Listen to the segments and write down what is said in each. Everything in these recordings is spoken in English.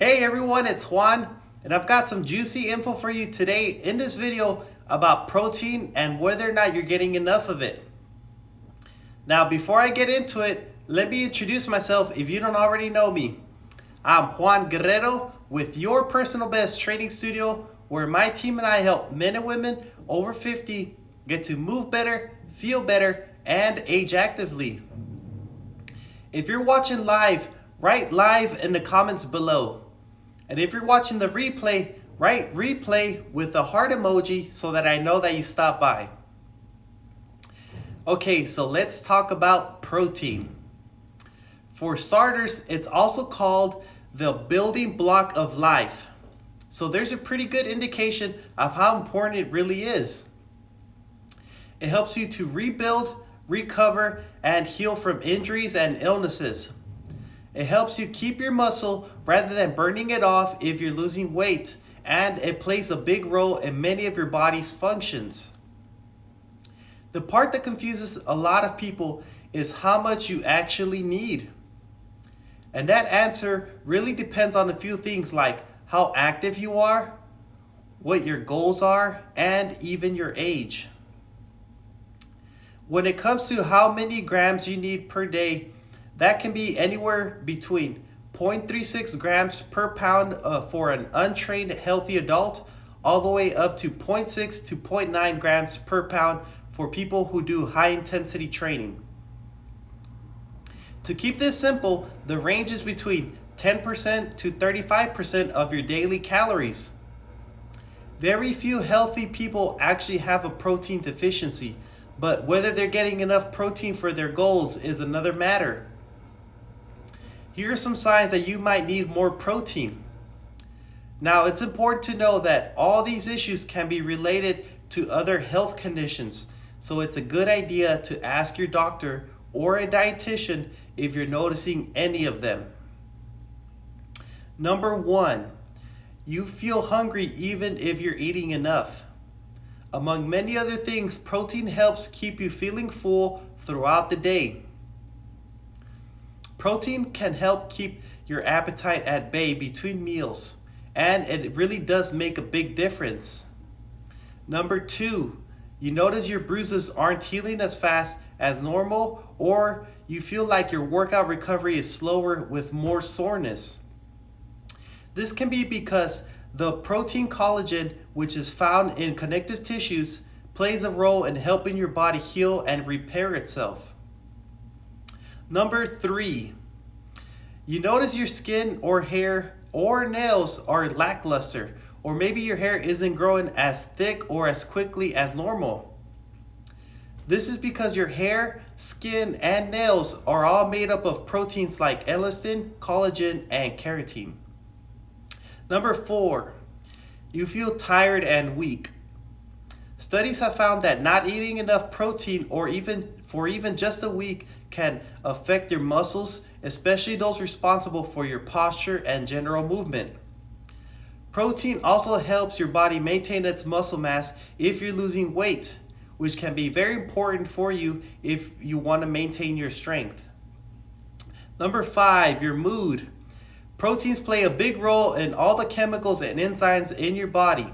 Hey everyone, it's Juan, and I've got some juicy info for you today in this video about protein and whether or not you're getting enough of it. Now, before I get into it, let me introduce myself if you don't already know me. I'm Juan Guerrero with Your Personal Best Training Studio, where my team and I help men and women over 50 get to move better, feel better, and age actively. If you're watching live, write live in the comments below. And if you're watching the replay, write replay with a heart emoji so that I know that you stopped by. Okay, so let's talk about protein. For starters, it's also called the building block of life. So there's a pretty good indication of how important it really is. It helps you to rebuild, recover, and heal from injuries and illnesses. It helps you keep your muscle rather than burning it off if you're losing weight, and it plays a big role in many of your body's functions. The part that confuses a lot of people is how much you actually need. And that answer really depends on a few things like how active you are, what your goals are, and even your age. When it comes to how many grams you need per day, that can be anywhere between 0.36 grams per pound for an untrained healthy adult, all the way up to 0.6 to 0.9 grams per pound for people who do high intensity training. To keep this simple, the range is between 10% to 35% of your daily calories. Very few healthy people actually have a protein deficiency, but whether they're getting enough protein for their goals is another matter. Here are some signs that you might need more protein. Now, it's important to know that all these issues can be related to other health conditions, so it's a good idea to ask your doctor or a dietitian if you're noticing any of them. Number 1, you feel hungry even if you're eating enough. Among many other things, protein helps keep you feeling full throughout the day. Protein can help keep your appetite at bay between meals, and it really does make a big difference. Number 2, you notice your bruises aren't healing as fast as normal, or you feel like your workout recovery is slower with more soreness. This can be because the protein collagen, which is found in connective tissues, plays a role in helping your body heal and repair itself. Number 3, you notice your skin or hair or nails are lackluster, or maybe your hair isn't growing as thick or as quickly as normal. This is because your hair, skin, and nails are all made up of proteins like elastin, collagen, and keratin. Number 4, you feel tired and weak. Studies have found that not eating enough protein or even just a week can affect your muscles, especially those responsible for your posture and general movement. Protein also helps your body maintain its muscle mass if you're losing weight, which can be very important for you if you want to maintain your strength. Number 5, your mood. Proteins play a big role in all the chemicals and enzymes in your body.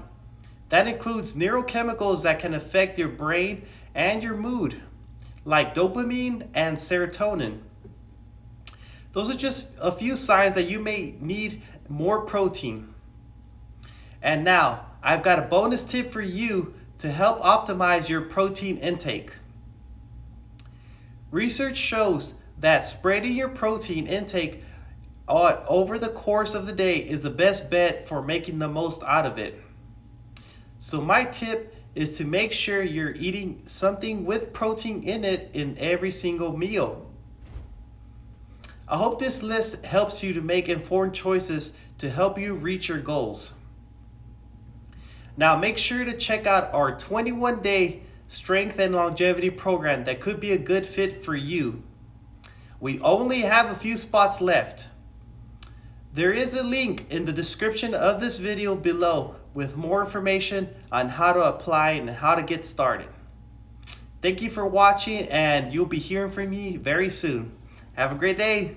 That includes neurochemicals that can affect your brain and your mood, like dopamine and serotonin. Those are just a few signs that you may need more protein. And now, I've got a bonus tip for you to help optimize your protein intake. Research shows that spreading your protein intake over the course of the day is the best bet for making the most out of it. So my tip is to make sure you're eating something with protein in it in every single meal. I hope this list helps you to make informed choices to help you reach your goals. Now make sure to check out our 21-day strength and longevity program that could be a good fit for you. We only have a few spots left. There is a link in the description of this video below with more information on how to apply and how to get started. Thank you for watching, and you'll be hearing from me very soon. Have a great day.